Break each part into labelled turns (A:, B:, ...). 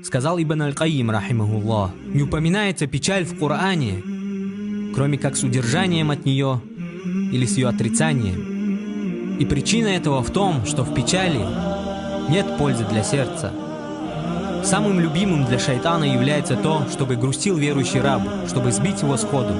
A: Сказал Ибн Аль-Кайим, рахимахуллах, не упоминается печаль в Коране, кроме как с удержанием от нее или с ее отрицанием. И причина этого в том, что в печали нет пользы для сердца. Самым любимым для шайтана является то, чтобы грустил верующий раб, чтобы сбить его с ходу.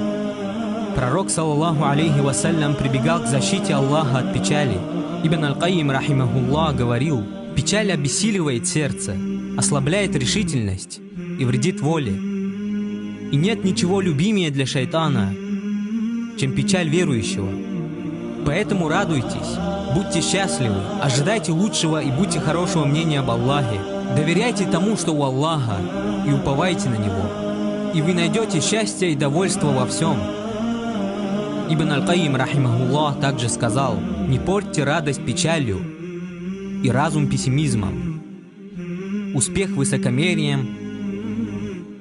A: Пророк, саллаллаху алейхи вассалям, прибегал к защите Аллаха от печали. Ибн Аль-Кайим, рахимахуллах, говорил: печаль обессиливает сердце, ослабляет решительность и вредит воле. И нет ничего любимее для шайтана, чем печаль верующего. Поэтому радуйтесь, будьте счастливы, ожидайте лучшего и будьте хорошего мнения об Аллахе. Доверяйте тому, что у Аллаха, и уповайте на Него. И вы найдете счастье и довольство во всем. Ибн Аль-Кайим, рахимахуллах, также сказал: не портьте радость печалью и разум пессимизмом, успех высокомерием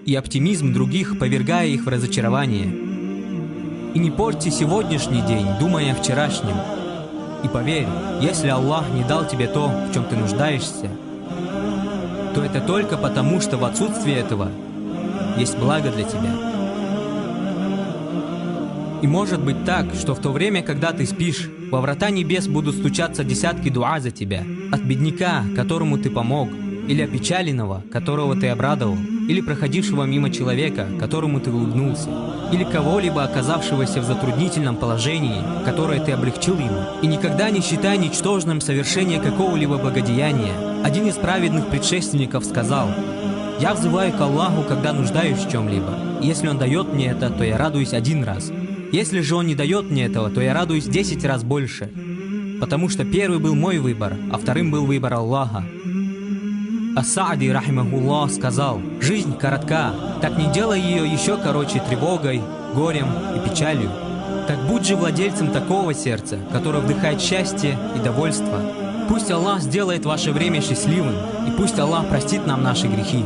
A: и оптимизм других, повергая их в разочарование. И не портьте сегодняшний день, думая о вчерашнем. И поверь, если Аллах не дал тебе то, в чем ты нуждаешься, то это только потому, что в отсутствии этого есть благо для тебя. И может быть так, что в то время, когда ты спишь, во врата небес будут стучаться десятки дуа за тебя. От бедняка, которому ты помог, или опечаленного, которого ты обрадовал, или проходившего мимо человека, которому ты улыбнулся, или кого-либо, оказавшегося в затруднительном положении, которое ты облегчил ему. И никогда не считай ничтожным совершение какого-либо благодеяния. Один из праведных предшественников сказал: «Я взываю к Аллаху, когда нуждаюсь в чем-либо. Если Он дает мне это, то я радуюсь 1 раз. Если же Он не дает мне этого, то я радуюсь 10 раз больше. Потому что первый был мой выбор, а вторым был выбор Аллаха». Ас-Саади, рахимахуллах, сказал: «Жизнь коротка, так не делай ее еще короче тревогой, горем и печалью. Так будь же владельцем такого сердца, которое вдыхает счастье и довольство. Пусть Аллах сделает ваше время счастливым, и пусть Аллах простит нам наши грехи».